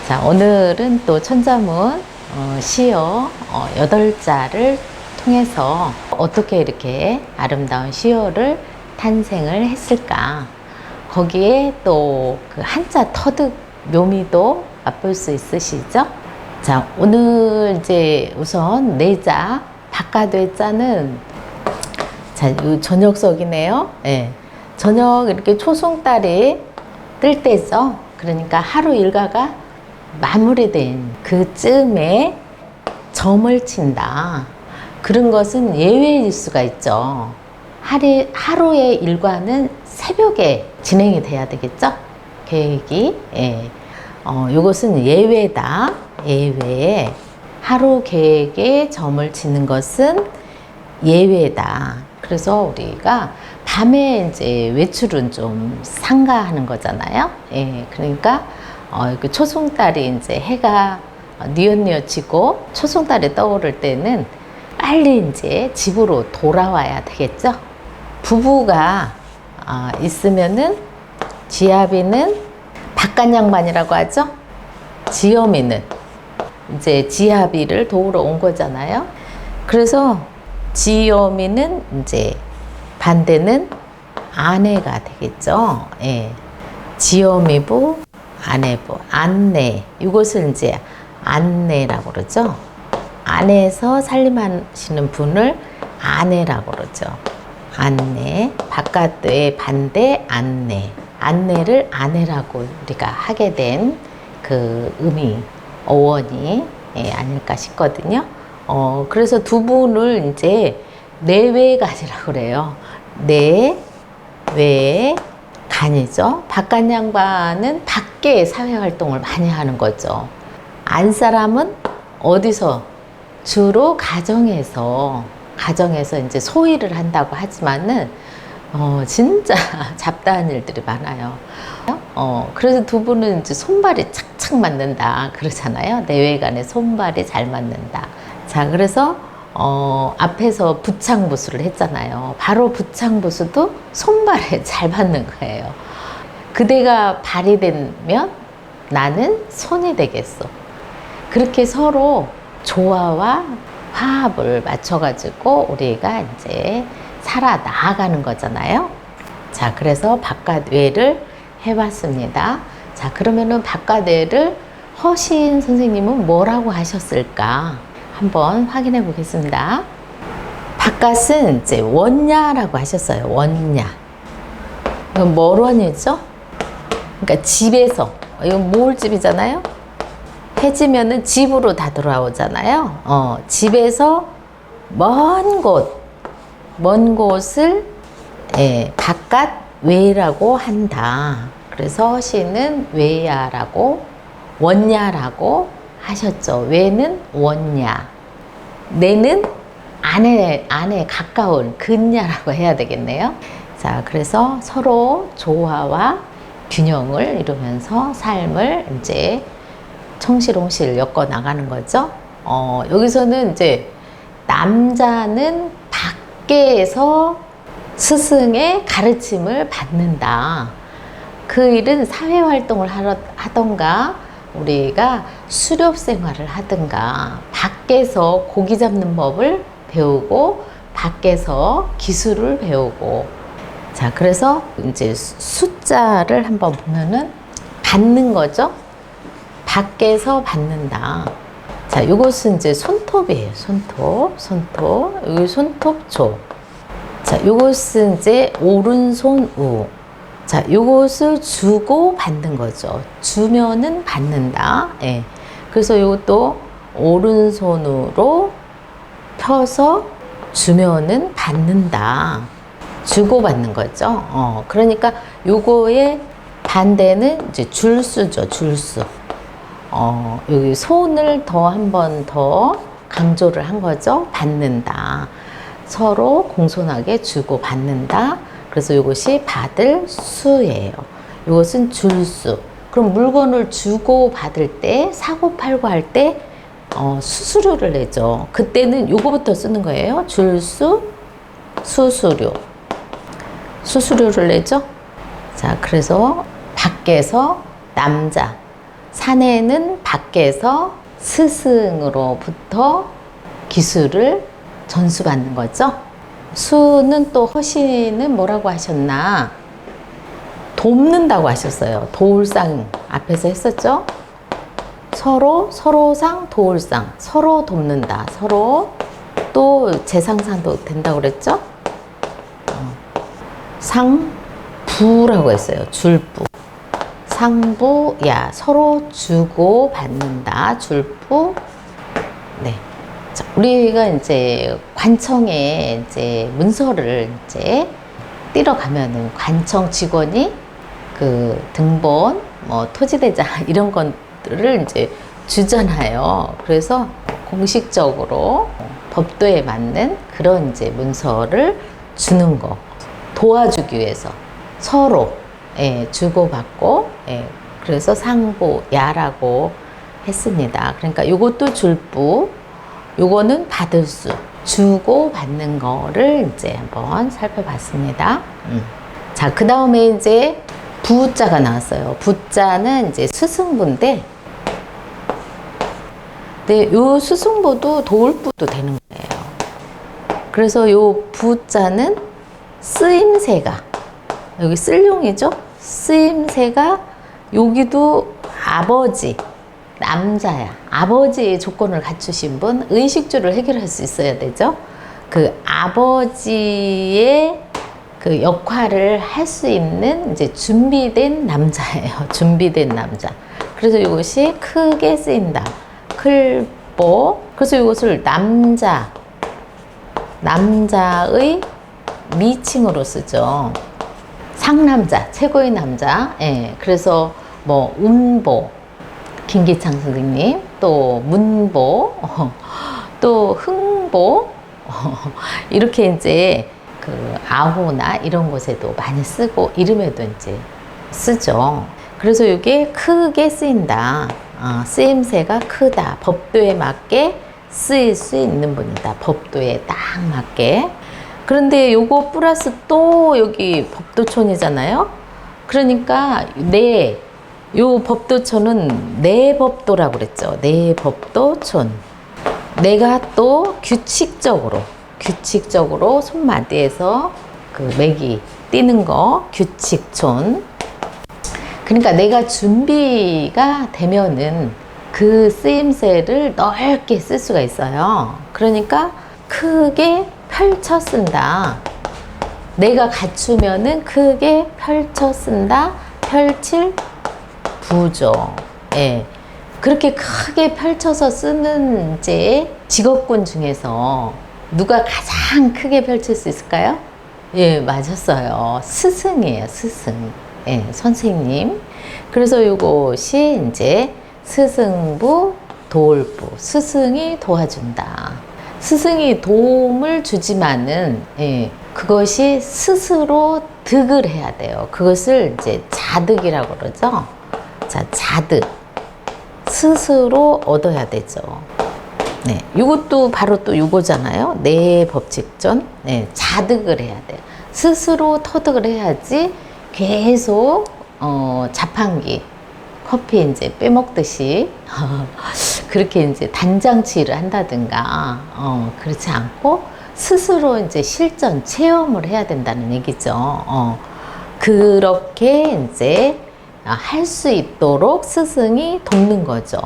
자, 오늘은 또 천자문 시어 8자를 통해서 어떻게 이렇게 아름다운 시어를 탄생을 했을까, 거기에 또 그 한자 터득 묘미도 맛볼 수 있으시죠? 자, 오늘 이제 우선 내자, 바깥의 자는 자, 요 저녁석이네요. 예. 저녁 이렇게 초승달이 뜰 때죠. 그러니까 하루 일과가 마무리된 그쯤에 점을 친다. 그런 것은 예외일 수가 있죠. 하루의 일과는 새벽에 진행이 돼야 되겠죠? 계획이. 예. 요것은 예외다. 예외. 하루 계획에 점을 치는 것은 예외다. 그래서 우리가 밤에 이제 외출은 좀 삼가하는 거잖아요. 예. 그러니까 그 초승달이 이제 해가 뉘엿뉘엿지고 초승달이 떠오를 때는 빨리 이제 집으로 돌아와야 되겠죠. 부부가 있으면은 지아비는 바깥양반이라고 하죠. 지어미는 이제 지아비를 도우러 온 거잖아요. 그래서 지어미는 이제 반대는 아내가 되겠죠. 예. 지어미부, 아내부, 안내. 이것을 이제 안내라고 그러죠. 안에서 살림하시는 분을 아내라고 그러죠. 안내. 바깥의 반대 안내. 안내를 아내라고 우리가 하게 된 그 의미, 어원이 아닐까 싶거든요. 그래서 두 분을 이제 내외간이라고 그래요. 내외간이죠. 바깥 양반은 밖에 사회활동을 많이 하는 거죠. 안 사람은 어디서? 주로 가정에서 이제 소일을 한다고 하지만은 진짜 잡다한 일들이 많아요. 그래서 두 분은 이제 손발이 착착 맞는다 그러잖아요. 내외간에 손발이 잘 맞는다. 자, 그래서 앞에서 부창부수를 했잖아요. 바로 부창부수도 손발에 잘 맞는 거예요. 그대가 발이 되면 나는 손이 되겠어. 그렇게 서로 조화와 화합을 맞춰가지고 우리가 이제 살아 나아가는 거잖아요. 자, 그래서 바깥외를 해봤습니다. 자, 그러면은 바깥외를 허신 선생님은 뭐라고 하셨을까? 한번 확인해 보겠습니다. 바깥은 이제 원야라고 하셨어요. 원야. 이건 뭘 원이죠? 그러니까 집에서, 이건 모을집이잖아요. 해지면은 집으로 다 돌아오잖아요. 집에서 먼 곳을 바깥 외라고 한다. 그래서 허신은 외야라고, 원야라고 하셨죠. 외는 원야, 내는 안에 가까운 근야라고 해야 되겠네요. 자, 그래서 서로 조화와 균형을 이루면서 삶을 이제 청실홍실 엮어 나가는 거죠. 여기서는 이제 남자는 밖에서 스승의 가르침을 받는다. 그 일은 사회활동을 하던가 우리가 수렵 생활을 하든가 밖에서 고기 잡는 법을 배우고 밖에서 기술을 배우고. 자, 그래서 이제 숫자를 한번 보면은 받는 거죠. 밖에서 받는다. 자, 이것은 이제 손톱이에요. 손톱. 여기 손톱조. 자, 요것은 이제 오른손 우. 자, 요것을 주고 받는 거죠. 주면은 받는다. 예. 그래서 요것도 오른손으로 펴서 주면은 받는다. 주고 받는 거죠. 그러니까 요거의 반대는 이제 줄수죠. 줄수. 여기 손을 한 번 더 강조를 한 거죠. 받는다. 서로 공손하게 주고 받는다. 그래서 이것이 받을 수예요. 이것은 줄수. 그럼 물건을 주고 받을 때, 사고 팔고 할 때 수수료를 내죠. 그때는 요거부터 쓰는 거예요. 줄수, 수수료를 내죠. 자, 그래서 밖에서 남자, 사내는 밖에서 스승으로부터 기술을 전수받는 거죠. 수는 또 허시는 뭐라고 하셨나? 돕는다고 하셨어요. 도울상 앞에서 했었죠. 서로상 도울상, 서로 돕는다. 서로 또 재상산도 된다고 그랬죠. 상부라고 했어요. 줄부. 상부야, 서로 주고 받는다. 줄부. 네. 자, 우리가 이제 관청에 이제 문서를 이제 띄러 가면은 관청 직원이 그 등본, 뭐 토지대장 이런 것들을 이제 주잖아요. 그래서 공식적으로 법도에 맞는 그런 이제 문서를 주는 거. 도와주기 위해서 서로 주고받고 그래서 상보야라고 했습니다. 그러니까 요것도 줄부, 요거는 받을 수, 주고받는 거를 이제 한번 살펴봤습니다. 자, 그 다음에 이제 부자가 나왔어요. 부자는 이제 스승부인데, 네, 요 스승부도 도울부도 되는 거예요. 그래서 요 부자는 쓰임새가, 여기 쓸용이죠? 쓰임새가 여기도 아버지, 남자야. 아버지의 조건을 갖추신 분, 의식주를 해결할 수 있어야 되죠? 그 아버지의 그 역할을 할 수 있는 이제 준비된 남자예요. 준비된 남자. 그래서 이것이 크게 쓰인다. 클보. 그래서 이것을 남자의 미칭으로 쓰죠. 상남자, 최고의 남자. 예, 그래서 뭐 운보, 김기창 선생님, 또 문보, 또 흥보, 이렇게 이제 그 아호나 이런 곳에도 많이 쓰고 이름에도 이제 쓰죠. 그래서 이게 크게 쓰인다. 쓰임새가 크다. 법도에 맞게 쓰일 수 있는 분이다. 법도에 딱 맞게. 그런데 요거 플러스 또 여기 법도촌이잖아요. 그러니까 요 법도촌은 내법도라고 그랬죠. 내법도촌. 내가 또 규칙적으로 손마디에서 그 맥이 띄는 거 규칙촌. 그러니까 내가 준비가 되면은 그 쓰임새를 넓게 쓸 수가 있어요. 그러니까 크게 펼쳐 쓴다. 내가 갖추면은 크게 펼쳐 쓴다. 펼칠 부죠. 예. 그렇게 크게 펼쳐서 쓰는 이제 직업군 중에서 누가 가장 크게 펼칠 수 있을까요? 예, 맞았어요. 스승이에요, 스승. 예, 선생님. 그래서 이것이 이제 스승부, 도울부. 스승이 도와준다. 스승이 도움을 주지만은, 예, 그것이 스스로 득을 해야 돼요. 그것을 이제 자득이라고 그러죠. 자, 자득. 스스로 얻어야 되죠. 네, 이것도 바로 또 이거잖아요. 내 법칙전. 네, 자득을 해야 돼요. 스스로 터득을 해야지 계속 자판기 커피 이제 빼먹듯이 그렇게 이제 단장치를 한다든가 그렇지 않고 스스로 이제 실전 체험을 해야 된다는 얘기죠. 그렇게 이제 할 수 있도록 스승이 돕는 거죠.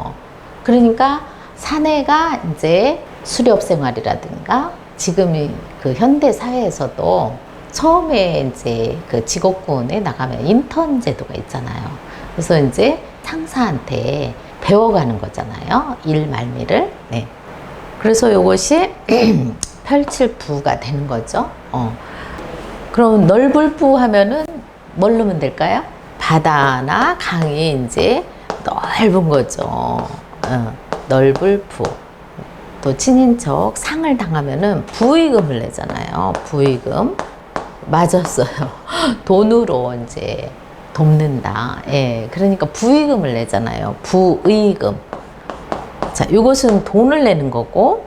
그러니까 사내가 이제 수렵 생활이라든가 지금 그 현대 사회에서도 처음에 이제 그 직업군에 나가면 인턴 제도가 있잖아요. 그래서 이제 상사한테 배워가는 거잖아요. 일 말미를. 네. 그래서 이것이 펼칠 부가 되는 거죠. 그럼 넓을 부 하면은 뭘 넣으면 될까요? 바다나 강이 이제 넓은 거죠. 넓을 부. 또 친인척 상을 당하면은 부의금을 내잖아요. 부의금. 맞았어요. 돈으로 이제 돕는다. 예. 그러니까 부의금을 내잖아요. 부의금. 자, 이것은 돈을 내는 거고,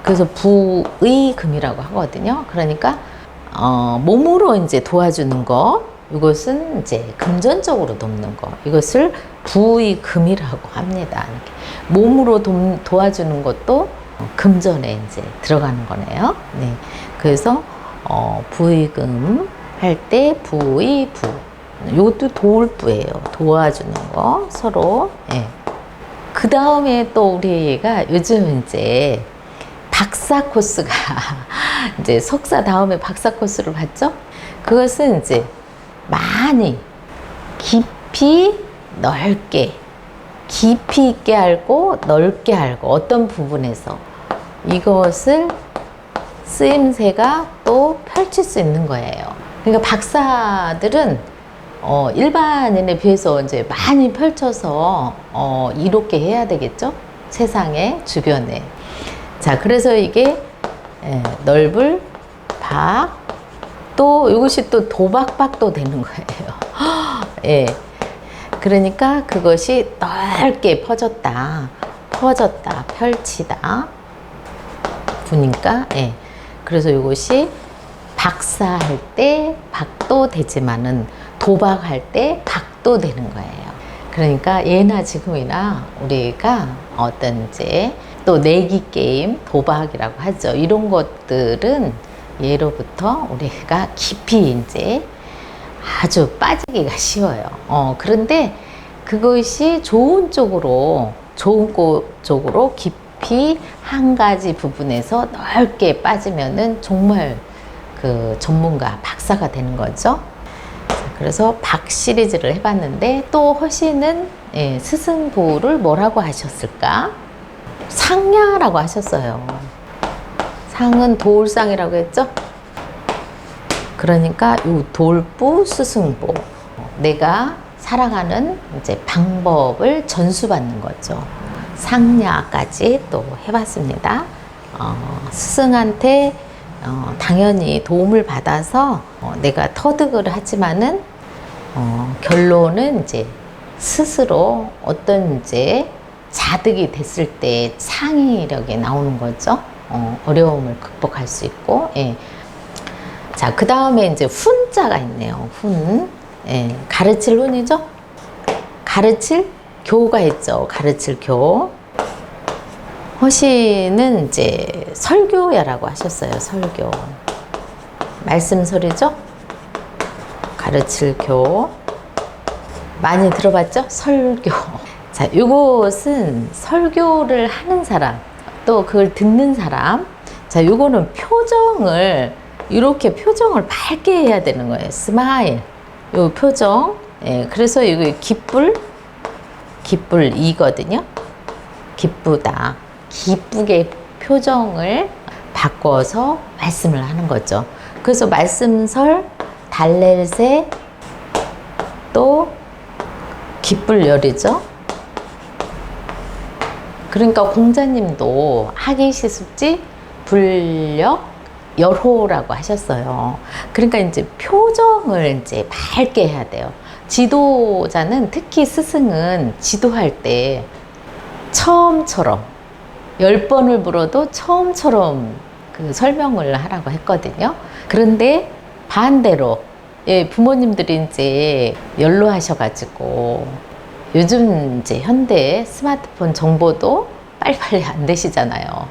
그래서 부의금이라고 하거든요. 그러니까 몸으로 이제 도와주는 거, 이것은 이제 금전적으로 돕는 거. 이것을 부의금이라고 합니다. 이렇게 몸으로 도와주는 것도 금전에 이제 들어가는 거네요. 네. 그래서 부의금 할 때 부의부. 이것도 도울부예요. 도와주는 거 서로. 예. 그 다음에 또 우리가 요즘 이제 박사 코스가 이제 석사 다음에 박사 코스를 봤죠? 그것은 이제 많이 깊이 넓게 깊이 있게 알고 넓게 알고 어떤 부분에서 이것을 쓰임새가 또 펼칠 수 있는 거예요. 그러니까 박사들은 일반인에 비해서 이제 많이 펼쳐서 이롭게 해야 되겠죠? 세상에, 주변에. 자, 그래서 이게 넓을 박, 또 이것이 또 도박박도 되는 거예요. 예. 그러니까 그것이 넓게 퍼졌다, 펼치다. 보니까, 예. 그래서 이것이 박사할 때 박도 되지만은 도박할 때 박도 되는 거예요. 그러니까 예나 지금이나 우리가 어떤 이제 또 내기 게임, 도박이라고 하죠. 이런 것들은 예로부터 우리가 깊이 이제 아주 빠지기가 쉬워요. 그런데 그것이 좋은 쪽으로 깊이 한 가지 부분에서 넓게 빠지면은 정말 그 전문가, 박사가 되는 거죠. 그래서 박 시리즈를 해봤는데 또 허씨는 스승부를 뭐라고 하셨을까? 상야라고 하셨어요. 상은 도울상이라고 했죠? 그러니까 이 도울부, 스승부. 내가 살아가는 이제 방법을 전수받는 거죠. 상야까지 또 해봤습니다. 스승한테 당연히 도움을 받아서 내가 터득을 하지만은 결론은 이제 스스로 어떤 이제 자득이 됐을 때 창의력이 나오는 거죠. 어려움을 극복할 수 있고. 예. 자, 그 다음에 이제 훈자가 있네요. 훈. 예. 가르칠 훈이죠. 가르칠 교가 있죠. 가르칠 교. 허씨는 이제 설교야라고 하셨어요. 설교. 말씀설이죠. 가르칠 교. 많이 들어봤죠? 설교. 자, 이것은 설교를 하는 사람, 또 그걸 듣는 사람. 자, 이거는 표정을, 이렇게 표정을 밝게 해야 되는 거예요. 스마일. 요 표정. 예, 그래서 이거 기쁠이거든요. 기쁘다. 기쁘게 표정을 바꿔서 말씀을 하는 거죠. 그래서 말씀설, 달랠새, 또 기쁠열이죠. 그러니까 공자님도 하기시습지 불력 열호라고 하셨어요. 그러니까 이제 표정을 이제 밝게 해야 돼요. 지도자는, 특히 스승은 지도할 때 처음처럼 10번을 물어도 처음처럼 그 설명을 하라고 했거든요. 그런데 반대로 부모님들이 이제 연로하셔가지고 요즘 이제 현대 스마트폰 정보도 빨리빨리 안 되시잖아요.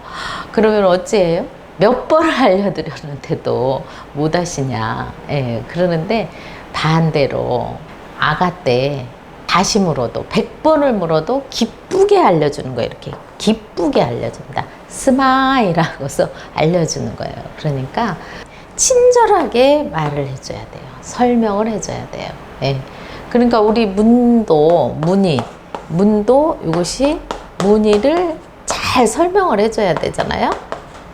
그러면 어찌해요? 몇 번을 알려드렸는데도 못 하시냐. 그러는데 반대로 아가 때 다시 물어도 100번을 물어도 기쁘게 알려주는 거예요. 이렇게 기쁘게 알려준다. 스마일하고서 알려주는 거예요. 그러니까 친절하게 말을 해줘야 돼요. 설명을 해줘야 돼요. 그러니까 우리 문도 이것이 문의를 잘 설명을 해줘야 되잖아요.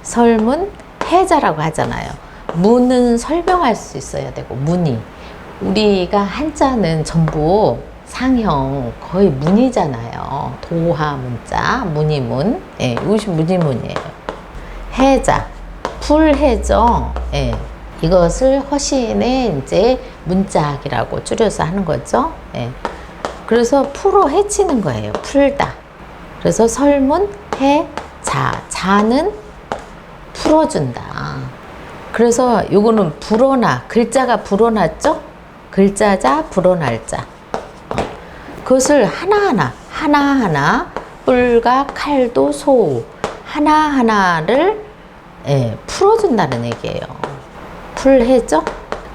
설문, 해자라고 하잖아요. 문은 설명할 수 있어야 되고, 문의. 우리가 한자는 전부 상형, 거의 문이잖아요. 도하 문자, 문이문. 이것이 문이문이에요. 해자, 풀해죠. 이것을 허신의 이제 문자학이라고 줄여서 하는 거죠. 그래서 풀어 헤치는 거예요. 풀다. 그래서 설문, 해, 자는 풀어준다. 그래서 요거는 불어나, 글자가 불어났죠? 글자자 불어날자. 그것을 하나하나 뿔과 칼도 소우 하나하나를 풀어준다는 얘기예요. 풀해죠?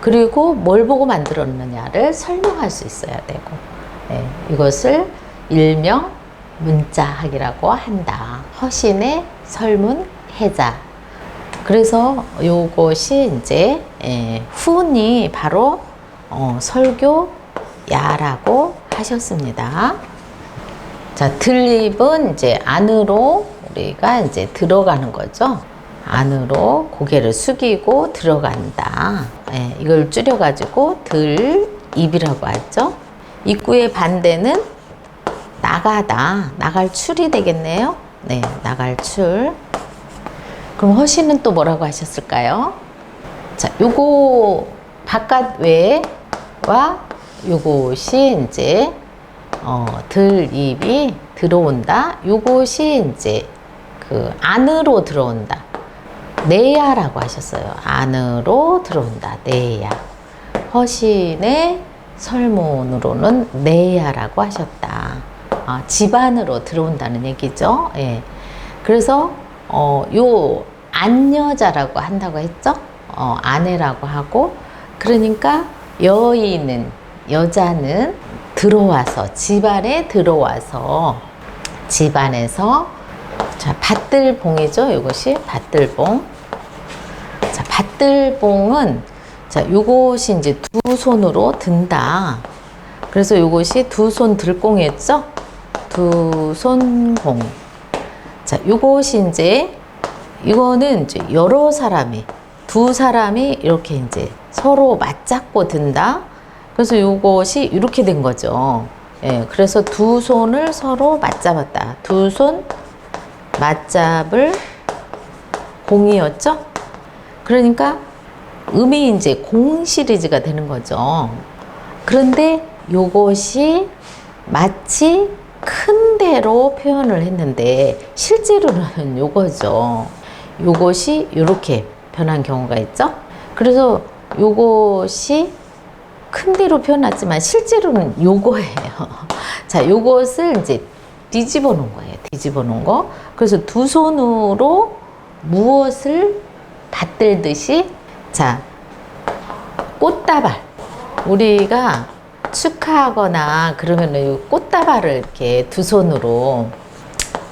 그리고 뭘 보고 만들었느냐를 설명할 수 있어야 되고, 이것을 일명 문자학이라고 한다. 허신의 설문해자. 그래서 요것이 이제 후운이 바로 설교야라고 하셨습니다. 자, 들립은 이제 안으로 우리가 이제 들어가는 거죠. 안으로 고개를 숙이고 들어간다. 이걸 줄여가지고 들입이라고 하죠. 입구의 반대는 나가다. 나갈 출이 되겠네요. 네, 나갈 출. 그럼 허신은 또 뭐라고 하셨을까요? 자, 요거 바깥 외와 요것이 이제 들입이 들어온다. 요것이 이제 그 안으로 들어온다. 내야라고 하셨어요. 안으로 들어온다. 내야. 허신의 설문으로는 내야라고 하셨다. 집 안으로 들어온다는 얘기죠. 예. 그래서 요 안여자라고 한다고 했죠. 아내라고 하고, 그러니까 여자는 들어와서, 집안에 들어와서, 집안에서, 자, 밭들봉이죠. 이것이 밭들봉. 자, 밭들봉은, 자, 요것이 이제 두 손으로 든다. 그래서 요것이 두 손 들공이었죠. 두 손 공. 자, 요것이 이제, 이거는 이제 여러 사람이, 두 사람이 이렇게 이제 서로 맞잡고 든다. 그래서 요것이 이렇게 된 거죠. 예, 그래서 두 손을 서로 맞잡았다. 두 손 맞잡을 공이었죠. 그러니까 음이 이제 공 시리즈가 되는 거죠. 그런데 요것이 마치 큰 대로 표현을 했는데 실제로는 요거죠. 요것이 이렇게 변한 경우가 있죠. 그래서 요것이 큰 대로 표현했지만 실제로는 요거예요. 자, 요것을 이제 뒤집어 놓은 거예요. 뒤집어 놓은 거. 그래서 두 손으로 무엇을 받들듯이, 자, 꽃다발. 우리가 축하하거나 그러면은 이 꽃다발을 이렇게 두 손으로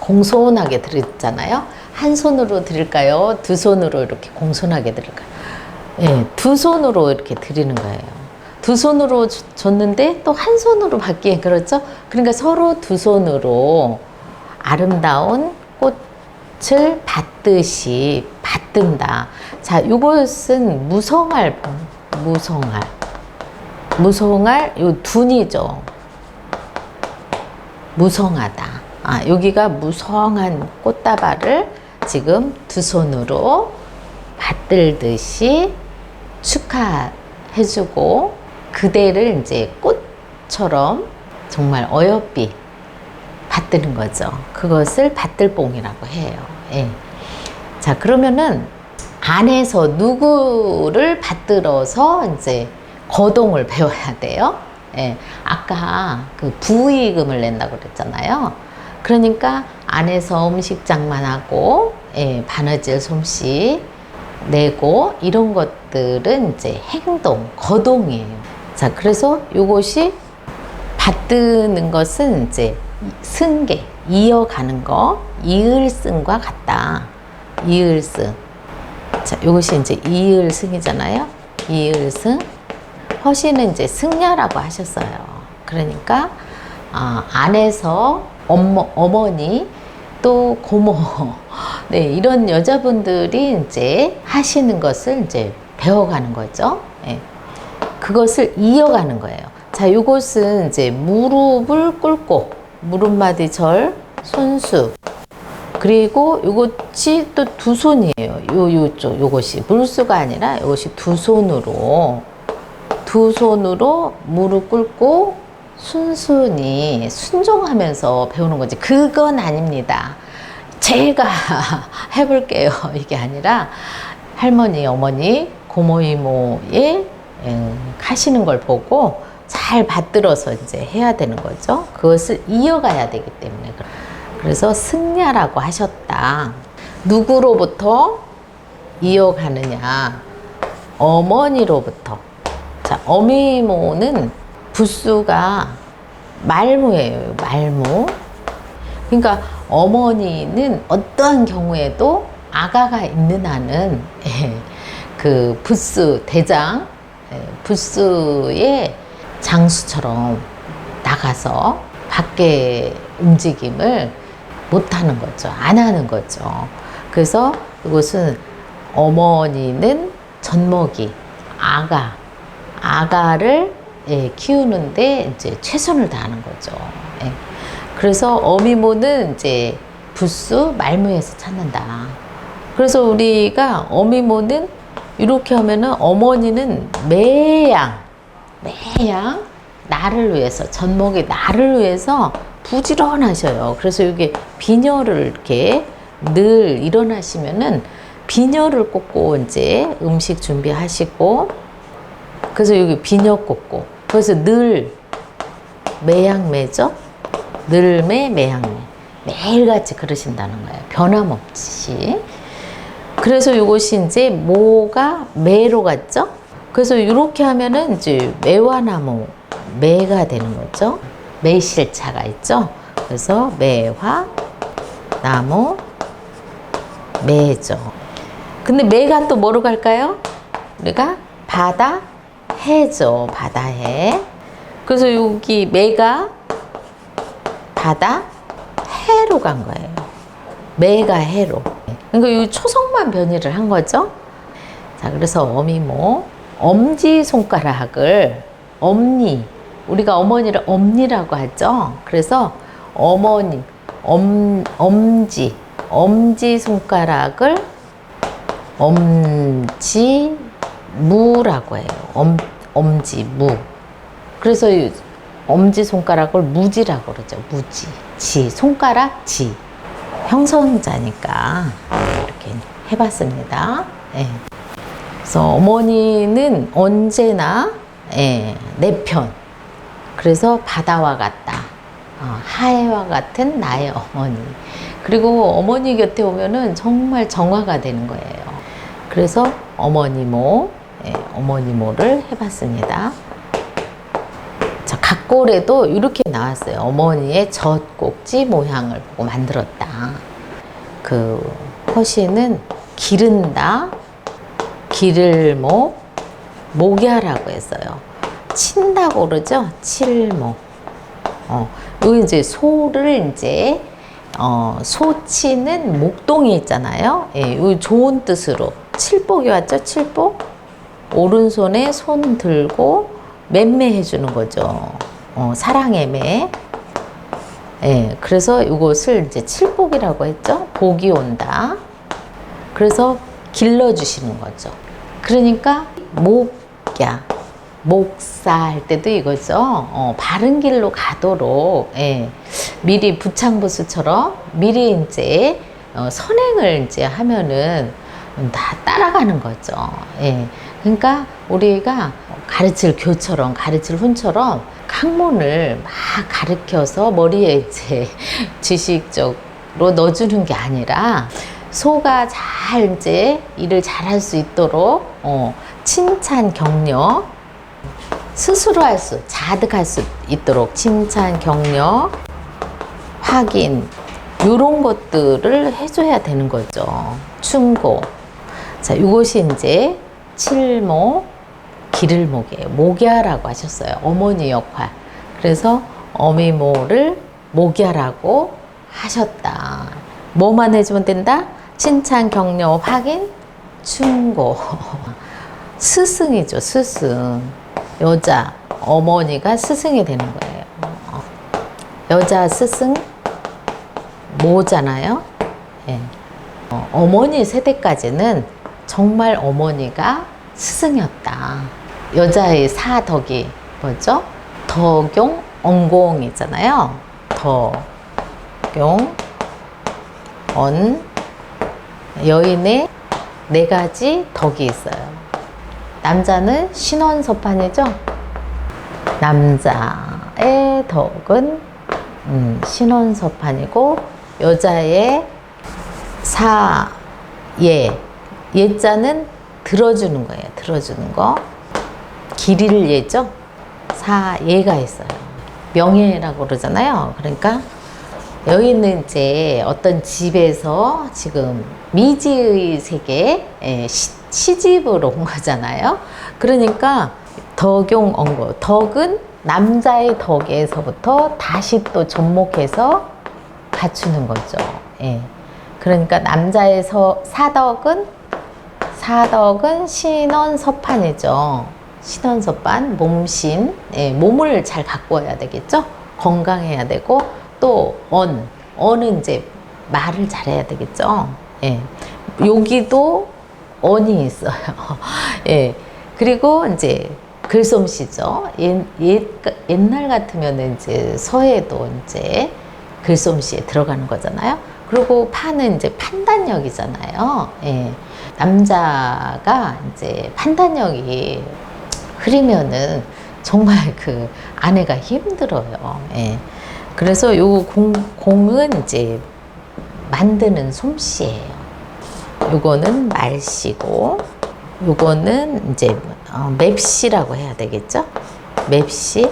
공손하게 드리잖아요. 한 손으로 드릴까요? 두 손으로 이렇게 공손하게 드릴까요? 예, 두 손으로 이렇게 드리는 거예요. 두 손으로 줬는데 또 한 손으로 받기엔 그렇죠? 그러니까 서로 두 손으로 아름다운 꽃을 받듯이 받든다. 자, 이것은 무성할, 요 둔이죠. 무성하다. 여기가 무성한 꽃다발을 지금 두 손으로 받들듯이 축하해주고, 그대를 이제 꽃처럼 정말 어여삐 받드는 거죠. 그것을 받들봉이라고 해요. 예. 자, 그러면은 안에서 누구를 받들어서 이제 거동을 배워야 돼요. 예. 아까 그 부의금을 낸다고 그랬잖아요. 그러니까 안에서 음식장만 하고, 바느질 솜씨 내고 이런 것들은 이제 행동, 거동이에요. 자, 그래서 요것이 받드는 것은 이제 승계, 이어가는 거, 이을승과 같다. 이을승. 자, 요것이 이제 이을승이잖아요. 이을승. 허신은 이제 승려라고 하셨어요. 그러니까 안에서 어머니 또 고모, 네, 이런 여자분들이 이제 하시는 것을 이제 배워가는 거죠. 네. 그것을 이어가는 거예요. 자, 요것은 이제 무릎을 꿇고, 무릎마디 절, 손수. 그리고 요것이 또 두 손이에요. 요쪽, 요것이. 물수가 아니라 요것이 두 손으로 무릎 꿇고 순순히 순종하면서 배우는 거지. 그건 아닙니다. 제가 해볼게요. 이게 아니라 할머니, 어머니, 고모, 이모의 하시는 걸 보고 잘 받들어서 이제 해야 되는 거죠. 그것을 이어가야 되기 때문에. 그래서 승려라고 하셨다. 누구로부터 이어가느냐? 어머니로부터. 자, 어미모는 부수가 말무예요. 말무. 그러니까 어머니는 어떠한 경우에도 아가가 있는 한은 그 부스 대장, 부스의 장수처럼 나가서 밖에 움직임을 못 하는 거죠. 안 하는 거죠. 그래서 이것은 어머니는 젖먹이, 아가를 키우는데 이제 최선을 다하는 거죠. 그래서 어미모는 이제 부수 말무에서 찾는다. 그래서 우리가 어미모는 이렇게 하면은 어머니는 매양 나를 위해서, 젖먹이 나를 위해서 부지런하셔요. 그래서 이게 비녀를 이렇게 늘 일어나시면은 비녀를 꽂고 이제 음식 준비하시고, 그래서 여기 비녀 꽂고, 그래서 늘 매양매죠. 늘매 매양매, 매일같이 그러신다는 거예요. 변함없이. 그래서 이것이 이제 모가 매로 갔죠. 그래서 이렇게 하면은 이제 매화나무 매가 되는 거죠. 매실차가 있죠. 그래서 매화 나무 매죠. 근데 매가 또 뭐로 갈까요? 우리가 바다 해죠. 바다해. 그래서 여기 매가 바다 해로 간 거예요. 매가 해로. 그러니까 이 초성만 변이를 한 거죠. 자, 그래서 어미모, 엄지 손가락을 엄니, 우리가 어머니를 엄니라고 하죠. 그래서 어머니, 엄지 손가락을 엄지무라고 해요. 엄지무. 그래서 이 엄지손가락을 무지라고 그러죠. 무지. 손가락 지. 형성자니까 이렇게 해봤습니다. 그래서 어머니는 언제나 내 편. 그래서 바다와 같다. 하해와 같은 나의 어머니. 그리고 어머니 곁에 오면은 정말 정화가 되는 거예요. 그래서 어머니모를 해봤습니다. 자, 각골에도 이렇게 나왔어요. 어머니의 젖꼭지 모양을 보고 만들었다. 그 허시는 기른다, 기를목, 목야라고 했어요. 친다고 그러죠. 칠목. 여기 이제 소를 이제 소치는 목동이 있잖아요. 이 좋은 뜻으로 칠복이 왔죠. 칠복. 오른손에 손 들고 맴매해 주는 거죠. 사랑의 매. 그래서 이것을 이제 칠복이라고 했죠. 복이 온다. 그래서 길러주시는 거죠. 그러니까 목야, 목사 할 때도 이거죠. 바른 길로 가도록 미리 부창부수처럼 미리 이제 선행을 이제 하면은 다 따라가는 거죠. 그러니까 우리가 가르칠 교처럼, 가르칠 훈처럼 학문을 막 가르쳐서 머리에 이제 지식적으로 넣어주는 게 아니라 소가 잘 이제 일을 잘할 수 있도록 칭찬, 격려, 스스로 자득할 수 있도록 칭찬, 격려, 확인, 이런 것들을 해줘야 되는 거죠. 충고. 자, 이것이 이제 칠목, 기를목이에요. 목야라고 하셨어요. 어머니 역할. 그래서 어미모를 목야라고 하셨다. 뭐만 해주면 된다? 칭찬, 격려, 확인, 충고. 스승이죠, 스승. 여자, 어머니가 스승이 되는 거예요. 여자 스승, 모잖아요. 어머니 세대까지는 정말 어머니가 스승이었다. 여자의 사덕이 뭐죠? 덕용, 언공이잖아요. 덕용, 여인의 4가지 덕이 있어요. 남자는 신원섭판이죠. 남자의 덕은 신원섭판이고 여자의 사예, 예자는 들어주는 거예요. 들어주는 거. 길이를 예죠. 사예가 있어요. 명예라고 그러잖아요. 그러니까 여기는 이제 어떤 집에서 지금 미지의 세계에 시집으로 온 거잖아요. 그러니까 덕용언고, 덕은 남자의 덕에서부터 다시 또 접목해서 갖추는 거죠. 예. 그러니까 남자의 사덕은 신원섭판이죠. 신원섭판, 몸신, 예, 몸을 잘 가꾸어야 되겠죠. 건강해야 되고, 또 언은 이제 말을 잘해야 되겠죠. 예. 여기도 언이 있어요. 예. 그리고 이제 글솜씨죠. 옛날 같으면 이제 서예도 이제 글솜씨에 들어가는 거잖아요. 그리고 판은 이제 판단력이잖아요. 예. 남자가 이제 판단력이 흐리면은 정말 그 아내가 힘들어요. 예. 그래서 요 공은 이제 만드는 솜씨예요. 요거는 말씨고, 요거는 이제 맵씨라고 해야 되겠죠? 맵씨.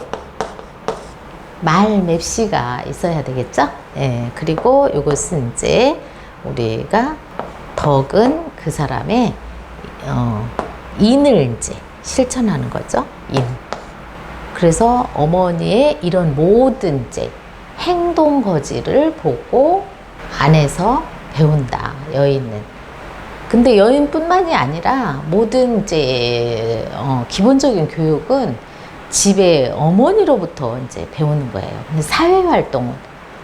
말 맵씨가 있어야 되겠죠? 예. 그리고 요것은 이제 우리가 덕은 그 사람의 인을 이제 실천하는 거죠. 인. 그래서 어머니의 이런 모든 이제 행동 거지를 보고 안에서 배운다, 여인은. 근데 여인뿐만이 아니라 모든 이제 기본적인 교육은 집에 어머니로부터 이제 배우는 거예요. 근데 사회 활동은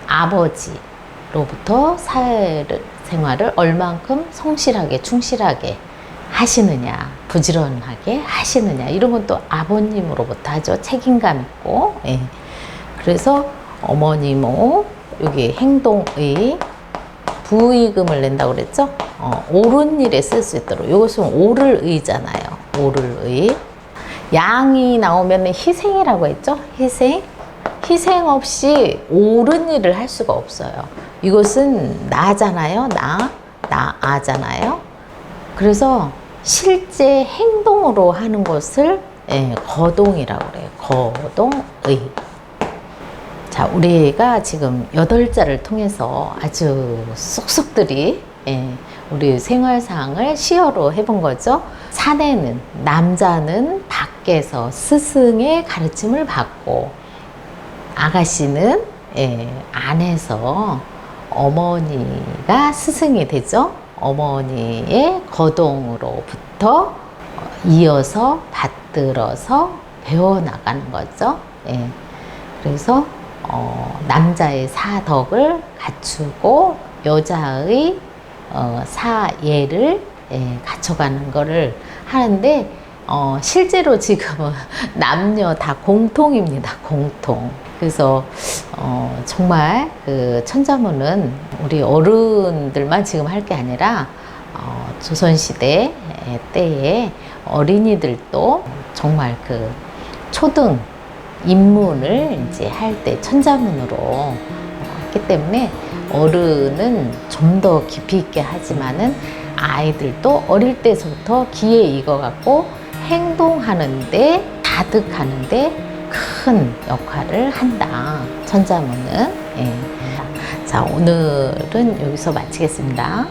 아버지로부터 사회생활을 얼만큼 성실하게 충실하게 하시느냐, 부지런하게 하시느냐, 이런 건 또 아버님으로부터 하죠. 책임감 있고. 예. 그래서 어머니모 여기 행동의 부의금을 낸다고 그랬죠. 옳은 일에 쓸 수 있도록. 이것은 옳을 의잖아요. 옳을 의. 양이 나오면 희생이라고 했죠. 희생. 희생 없이 옳은 일을 할 수가 없어요. 이것은 나잖아요. 나아잖아요. 그래서 실제 행동으로 하는 것을 거동이라고 그래요. 거동의. 자, 우리가 지금 8자를 통해서 아주 쏙쏙들이 우리 생활상을 시어로 해본 거죠. 사내는, 남자는 밖에서 스승의 가르침을 받고, 아가씨는 안에서 어머니가 스승이 되죠. 어머니의 거동으로부터 이어서 받들어서 배워나가는 거죠. 그래서 남자의 사덕을 갖추고 여자의 사예를 갖춰가는 거를 하는데, 실제로 지금은 남녀 다 공통입니다. 공통. 그래서 정말 그 천자문은 우리 어른들만 지금 할 게 아니라 조선시대 때에 어린이들도 정말 그 초등 입문을 이제 할 때 천자문으로 했기 때문에 어른은 좀 더 깊이 있게 하지만은 아이들도 어릴 때부터 귀에 익어갖고 행동하는데, 다득하는데 큰 역할을 한다. 천자문은. 자, 오늘은 여기서 마치겠습니다.